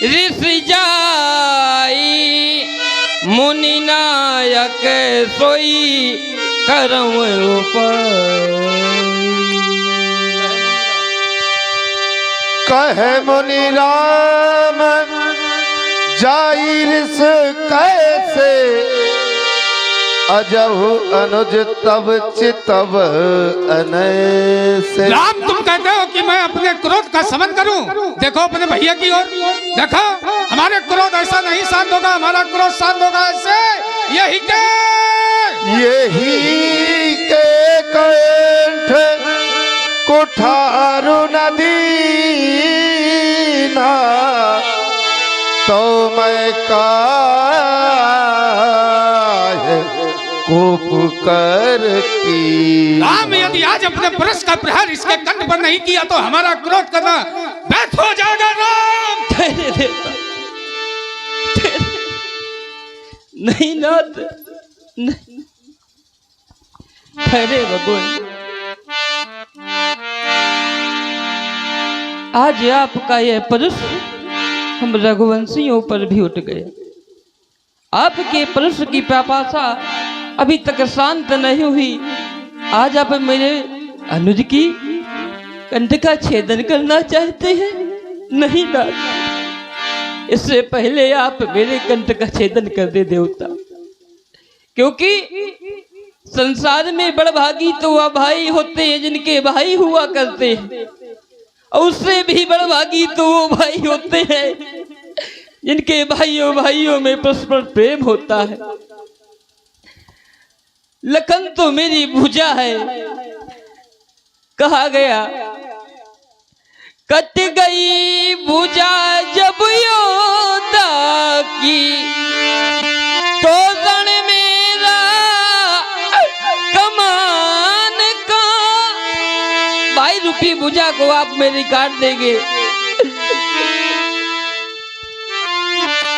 ऋषि जाई मुनि नायक सोई करम ऊपर। कहे मुनि राम जाई ऋष कैसे अजहु अनुज तब चितव अनैसे। राम तुम कहते हो कि मैं अपने क्रोध का शमन करूं। देखो अपने भैया की ओर देखो, हमारे क्रोध ऐसा नहीं शांत होगा, हमारा क्रोध शांत होगा ऐसे। यही के कंठ कुठारु नदी ना तो मैं कोप करती। राम यदि आज अपने पुरुष का प्रहार इसके कंठ पर नहीं किया तो हमारा क्रोध करना व्यर्थ हो जाएगा। राम नहीं नाथ नहीं, ठहरे भगवान। आज आपका यह पुरुष हम रघुवंशियों पर भी उठ गए। आपके पुरुष की पिपासा अभी तक शांत नहीं हुई। आज आप मेरे अनुज की कंठ का छेदन करना चाहते हैं? नहीं नाथ, इससे पहले आप मेरे कंठ का छेदन कर दे देवता, क्योंकि संसार में बड़भागी तो वह भाई होते हैं जिनके भाई हुआ करते हैं, और उससे भी बड़भागी तो वो भाई होते हैं जिनके भाइयों में परस्पर प्रेम होता है। लखन तो मेरी भुजा है, कहा गया कट गई भुजा जब योद्धा की तो रण मेरा कमान का। भाई रूपी भुजा को आप मेरी काट देंगे।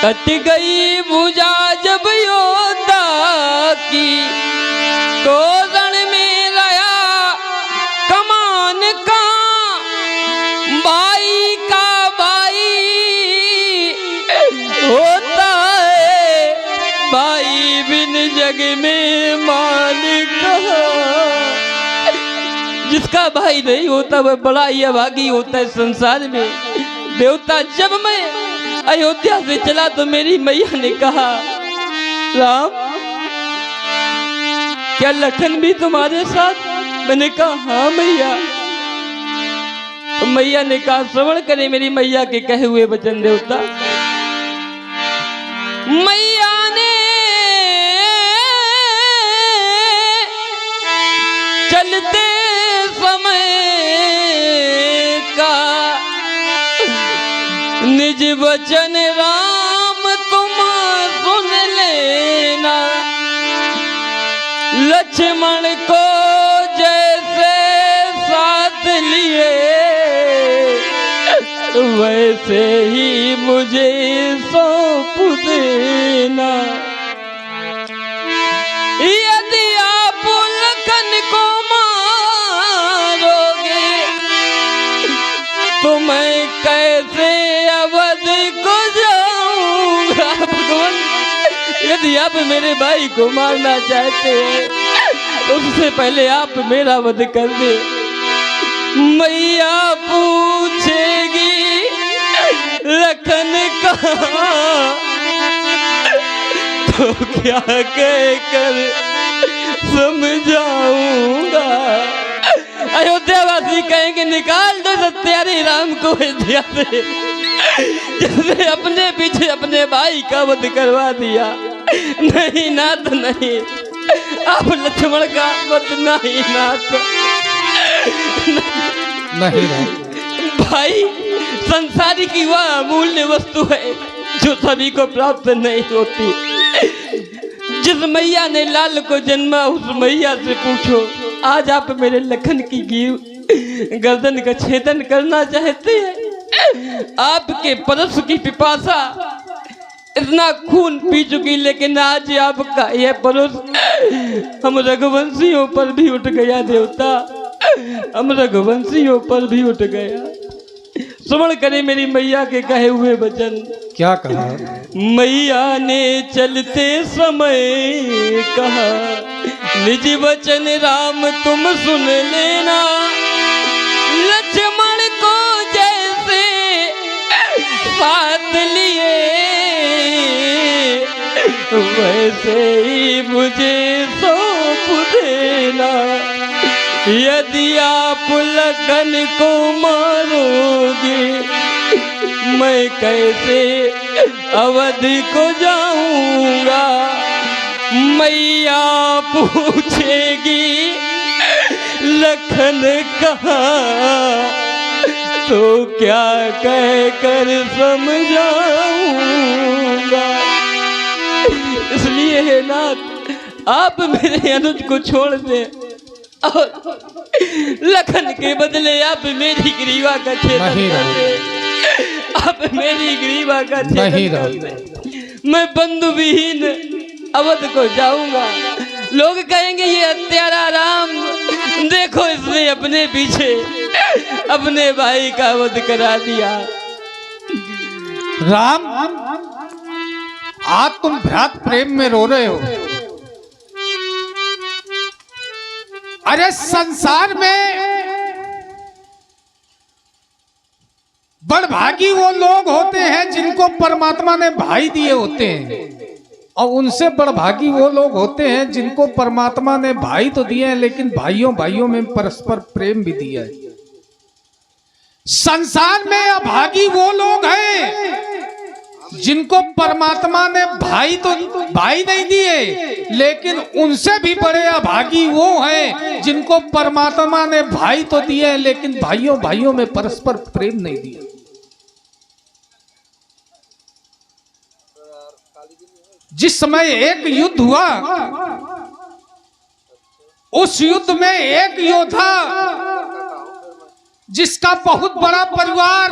कट गई भुजा जब योद्धा की तो रण में रहा कमान का। भाई का भाई होता है, भाई बिन जग में मान कहाँ। जिसका भाई नहीं होता वह बड़ा ही अभागी होता है संसार में। देवता जब मैं अयोध्या से चला तो मेरी मैया ने कहा, राम क्या लखन भी तुम्हारे साथ? मैंने कहा हाँ मैया। तो मैया ने कहा श्रवण करे मेरी मैया के कहे हुए वचन। देवता मैया ने चलते समय का निज वचन राम तुम सुन लेना। लक्ष्मण को जैसे साथ लिए वैसे ही मुझे सौंप देना। यदि आप लखन को मारोगे तो मैं कैसे अवध को जाऊंगा। भगवान यदि आप मेरे भाई को मारना चाहते हैं तो उससे पहले आप मेरा वध कर दे। मैया पूछेगी लखन कहाँ तो क्या कहकर समझाऊंगा। अयोध्यावासी कहेंगे निकाल दो सत्यारी राम को अयोध्या से, जिसने अपने पीछे अपने भाई का वध करवा दिया। नहीं नाथ नहीं, आप लक्ष्मण का वध नहीं नाथ नहीं। भाई संसारी की वह अमूल्य वस्तु है जो सभी को प्राप्त नहीं होती। जिस मैया ने लाल को जन्मा उस मैया से पूछो, आज आप मेरे लखन की गर्दन का छेदन करना चाहते हैं? आपके परस की पिपासा इतना खून पी चुकी, लेकिन आज आपका यह परोस हम रघुवंशियों पर भी उठ गया। देवता हम रघुवंशियों पर भी उठ गया। श्रवण करे मेरी मैया के कहे हुए वचन। क्या कहा? मैया ने चलते समय कहा, निज वचन राम तुम सुन लेना, लक्ष्मण को जैसे साथ लिए वैसे ही मुझे सौंप देना। यदि आप लखन को मारोगे मैं कैसे अवध को जाऊंगा। मैया पूछेगी लखन कहाँ, तो क्या कहकर समझाऊंगा। इसलिए है नाथ आप मेरे अनुज को छोड़ दे और लखन के बदले आप मेरी ग्रीवा का छेदन कर दे। आप मेरी ग्रीवा का छेदन कर दे। मैं बंधु विहीन अवध को जाऊंगा। लोग कहेंगे ये हत्यारा राम, देखो इसने अपने पीछे अपने भाई का वध करा दिया। राम, आज तुम भ्रात प्रेम में रो रहे हो। अरे संसार में बड़भागी वो लोग होते हैं जिनको परमात्मा ने भाई दिए होते हैं, और उनसे बड़भागी वो लोग होते हैं जिनको परमात्मा ने भाई तो दिए हैं लेकिन भाइयों भाइयों में परस्पर प्रेम भी दिया है। संसार में अभागी वो लोग हैं जिनको परमात्मा ने भाई नहीं दिए, लेकिन उनसे भी बड़े अभागी वो हैं जिनको परमात्मा ने भाई तो दिए हैं लेकिन भाइयों भाइयों में परस्पर प्रेम नहीं दिया। जिस समय एक युद्ध हुआ, उस युद्ध में एक योद्धा जिसका बहुत बड़ा परिवार,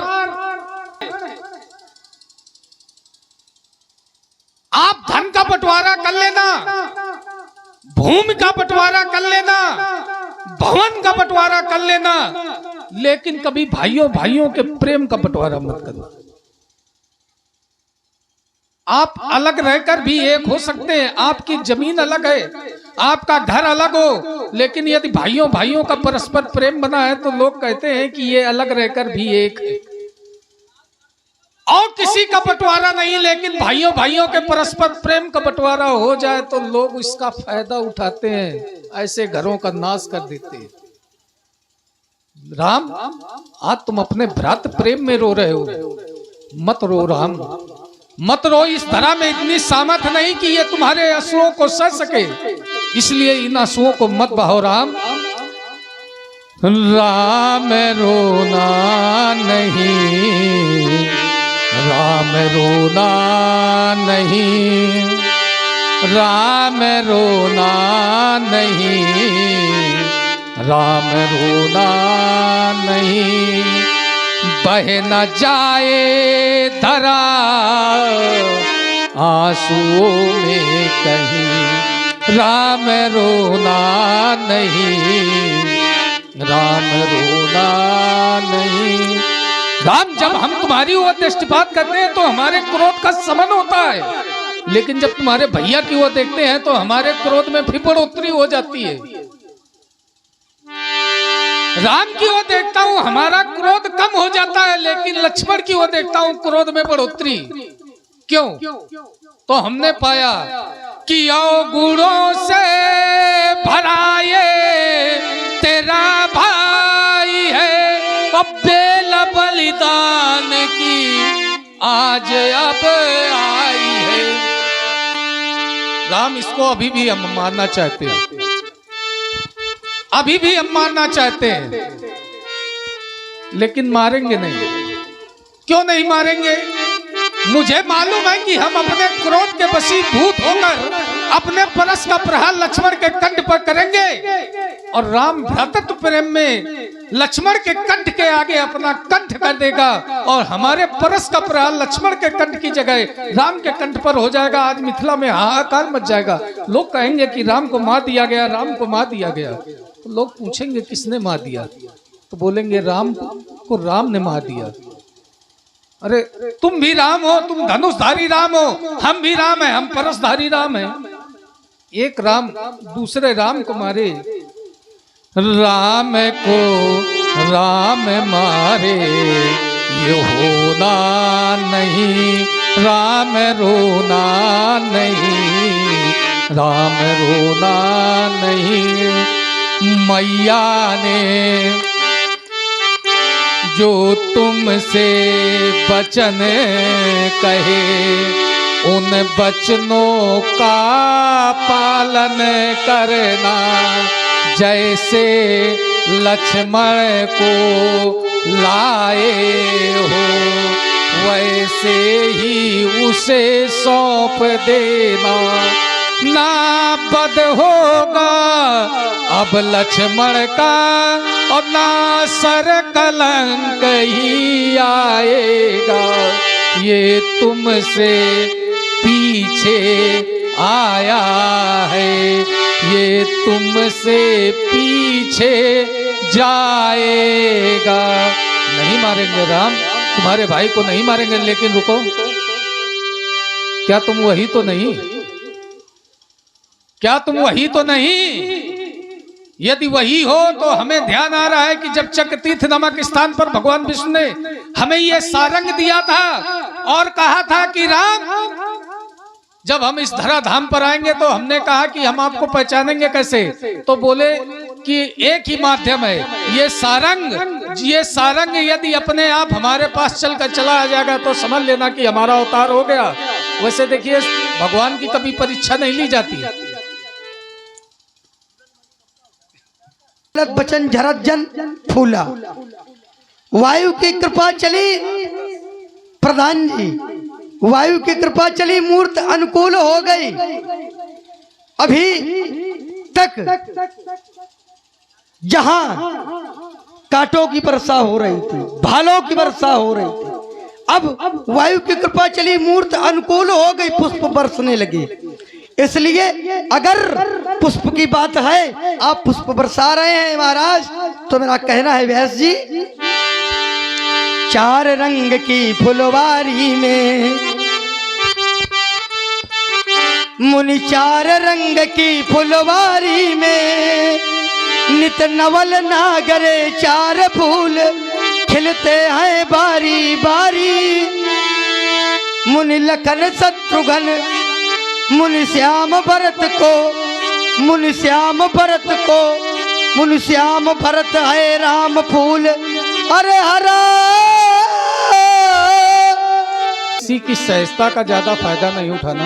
आप धन का बंटवारा कर लेना, भूमि का बंटवारा कर लेना, भवन का बंटवारा कर लेना, लेकिन कभी भाइयों भाइयों के प्रेम का बंटवारा मत करना। आप अलग रहकर भी एक हो सकते हैं, आपकी जमीन अलग है, आपका घर अलग हो, लेकिन यदि भाइयों भाइयों का परस्पर प्रेम बना है तो लोग कहते हैं कि ये अलग रहकर भी एक है। और किसी का बंटवारा नहीं, लेकिन भाइयों भाइयों के परस्पर प्रेम का बंटवारा हो जाए तो लोग इसका फायदा उठाते हैं, ऐसे घरों का नाश कर देते हैं। राम, आज तुम अपने भ्रात प्रेम में रो रहे हो, मत रो राम, मत रो। इस धरा में इतनी सामर्थ्य नहीं कि ये तुम्हारे आंसुओं को सह सके, इसलिए इन आंसुओं को मत बहाओ राम। राम रोना नहीं, राम रोना नहीं, राम रोना नहीं, राम रोना नहीं, बह न जाए धरा आंसुओं में कहीं, राम रोना नहीं, राम रोना नहीं। राम, जब हम तुम्हारी ओर दृष्टिपात करते हैं तो हमारे क्रोध का शमन होता है, लेकिन जब तुम्हारे भैया की ओर देखते हैं तो हमारे क्रोध में फिर बढ़ोतरी हो जाती है। राम की ओर देखता हूं हमारा क्रोध कम हो जाता है, लेकिन लक्ष्मण की ओर देखता हूं क्रोध में बढ़ोतरी। क्यों? तो हमने पाया कि अवगुणों से भराए तेरा भाई है, अब बेल बलिदान की आज अब आई है। राम, इसको अभी भी हम मानना चाहते हैं, अभी भी हम मानना चाहते हैं, लेकिन मारेंगे नहीं। क्यों नहीं मारेंगे? मुझे मालूम है कि हम अपने क्रोध के वशीभूत होकर अपने परस का प्रहार लक्ष्मण के कंठ पर करेंगे, और राम भ्रातृत्व प्रेम में लक्ष्मण के कंठ के आगे अपना कंठ कर देगा, और हमारे परस का प्रहार लक्ष्मण के कंठ की जगह राम के कंठ पर हो जाएगा। आज मिथिला में हाहाकार मच जाएगा। लोग कहेंगे कि राम को मार दिया गया, राम को मार दिया गया। तो लोग पूछेंगे किसने मार दिया, तो बोलेंगे राम को राम ने मार दिया। अरे तुम भी राम हो, तुम धनुषधारी राम हो, हम भी राम है, हम परसधारी राम है। एक राम दूसरे राम को मारे। राम को राम मारे ये होना नहीं, राम रोना नहीं, राम रोना नहीं। मैया ने जो तुमसे वचन कहे उन वचनों का पालन करना। जैसे लक्ष्मण को लाए हो वैसे ही उसे सौंप देना। ना बद होगा अब लक्ष्मण का और ना सर कलंक ही आएगा। ये तुमसे पीछे आया है, ये तुमसे पीछे जाएगा। नहीं मारेंगे राम, तुम्हारे भाई को नहीं मारेंगे, लेकिन रुको, क्या तुम वही तो नहीं? क्या तुम वही तो नहीं? यदि वही हो तो हमें ध्यान आ रहा है कि जब चक्रतीर्थ नामक स्थान पर भगवान विष्णु ने हमें यह सारंग दिया था और कहा था कि राम जब हम इस धराधाम पर आएंगे तो हमने कहा कि हम आपको पहचानेंगे कैसे? तो बोले कि एक ही माध्यम है, ये सारंग यदि अपने आप हमारे पास चलकर चला आ जाएगा तो समझ लेना कि हमारा अवतार हो गया। वैसे देखिए भगवान की कभी परीक्षा नहीं ली जाती। बचन झरत जन फूला, वायु की कृपा चली, प्रधान जी वायु की कृपा चली, मूर्त अनुकूल हो गई। अभी तक जहां कांटों की वर्षा हो रही थी, भालों की वर्षा हो रही थी, अब वायु की कृपा चली, मूर्त अनुकूल हो गई, पुष्प बरसने लगे। इसलिए अगर पुष्प की बात है, आप पुष्प बरसा रहे हैं महाराज, तो मेरा कहना है व्यास जी, चार रंग की फुलवारी में मुनि, चार रंग की फुलवारी में नित नवल नागरे चार फूल खिलते हैं बारी बारी। मुनि लखन शत्रुघ्न मुनि श्याम भरत को, मुनि श्याम भरत को, मुनि श्याम भरत है राम फूल। अरे हरा किसी की सहजता का ज्यादा फायदा नहीं उठाना।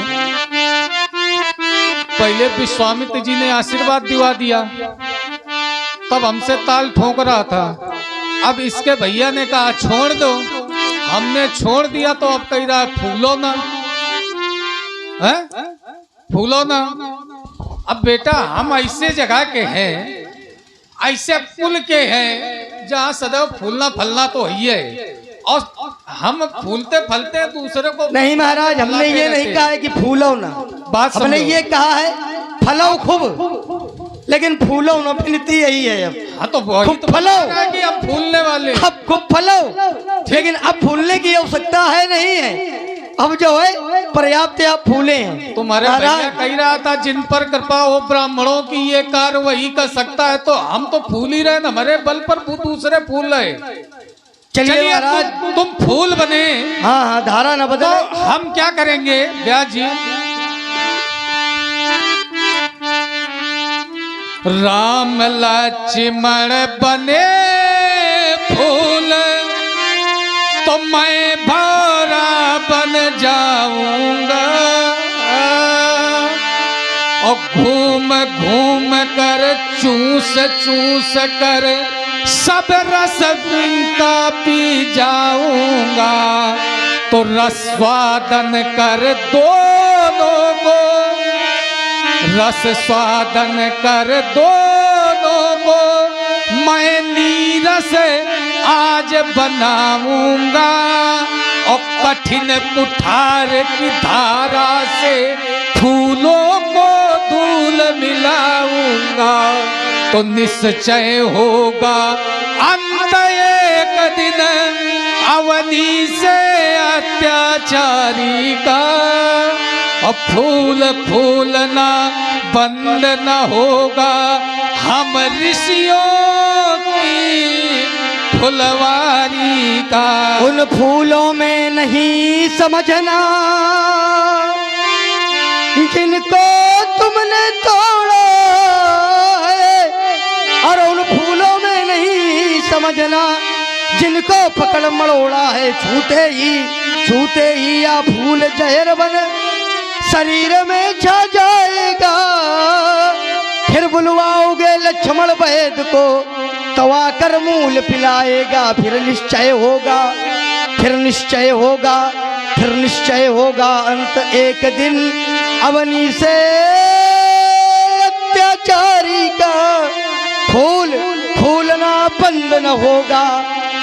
पहले विश्वामित्र जी ने आशीर्वाद दिवा दिया, तब हमसे ताल ठोक रहा था। अब इसके भैया ने कहा छोड़ दो, हमने छोड़ दिया तो अब कह रहा है फूलो ना, है फूलो ना। अब बेटा हम ऐसे जगह के हैं, ऐसे कुल के हैं जहाँ सदैव फूलना फलना तो ही है, और हम फूलते फलते दूसरे को नहीं महाराज, हमने ये नहीं कहा है कि फूलो ना, बात हमने ये कहा है फलो खूब, लेकिन फूलो ना, फिरती यही है। अब हाँ तो वही तो फलो कि अब फूलने वाले, अब खूब फलो, लेकिन अब फूलने की आवश्यकता है नहीं है। अब जो है पर्याप्त आप फूले हैं। तुम्हारे भैया कह रहा था जिन पर कृपा हो ब्राह्मणों की ये कार्य वही कर सकता है, तो हम तो फूल ही रहे, हमारे बल पर दूसरे फूल रहे। चलिए महाराज तुम फूल बने, हाँ हाँ धारा न बदले, तो हम क्या करेंगे व्यास जी? राम लक्ष्मण बने फूल तो मैं भौरा बन जाऊंगा, और घूम घूम कर चूस चूस कर सब रस इनका पी जाऊंगा। तो रसवादन कर दोनों को, रस स्वादन कर दोनों को मैं नीरस आज बनाऊंगा, और कठिन कुठार की धारा से फूलों को धूल मिलाऊंगा। तो निश्चय होगा अंत एक दिन अवनी से अत्याचारी का, अब फूल फूलना बंद न होगा हम ऋषियों की फुलवारी का। उन फूलों में नहीं समझना जिनको तुमने तोड़ा है, और उन फूलों में नहीं समझना जिनको पकड़ मरोड़ा है। छूते ही या फूल जहर बन शरीर में छा जाएगा। फिर बुलवाओगे लक्ष्मण वैद को, तवा कर मूल पिलाएगा। फिर निश्चय होगा अंत एक दिन अवनी से अत्याचारी का। फूलना बंद न होगा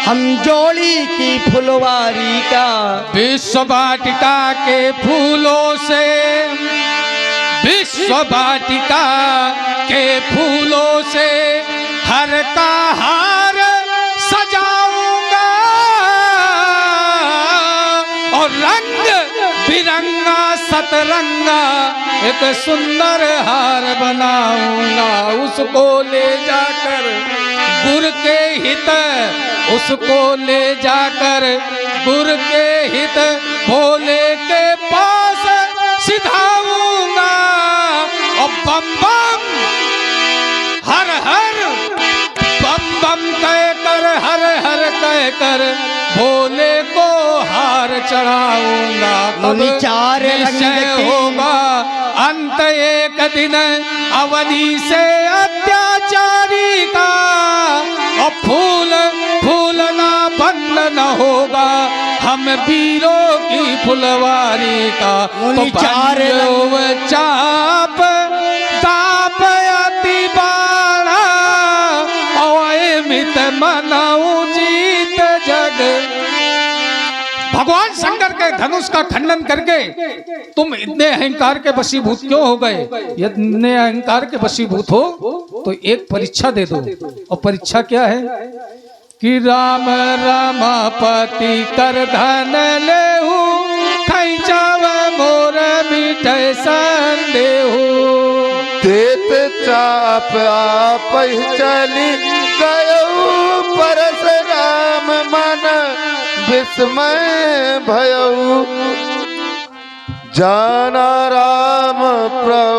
हम जोड़ी की फुलवारी का। विश्व वाटिका के फूलों से, विश्व वाटिका के फूलों से हर का हार सजाऊंगा, और रंग बिरंगा सतरंगा एक सुंदर हार बनाऊंगा। उसको ले जाकर गुर के हित, उसको ले जाकर गुर के हित भोले के पास सिधाऊंगा। और बम बम हर हर, बम बम कहकर हर हर कहकर भोले को हार चढ़ाऊंगा। तब निश्चय होगा अंत एक दिन अवनी से अत्याचारी का। और फूलना बंद न होगा हम वीरों की फुलवारी का। तो चाप ताप अति बाड़ा, और मित मनाऊ जीत जग। भगवान शंकर के धनुष का खंडन करके तुम इतने अहंकार के वशीभूत क्यों हो गए? इतने अहंकार के वशीभूत हो तो एक परीक्षा दे दो। और परीक्षा क्या है कि राम रमापति कर धन लेहु, खैचाव मोर मिटे संदेहु। तेत चाप आप चली गयो, परशुराम मन विस्मय भयऊ। जाना राम प्रभु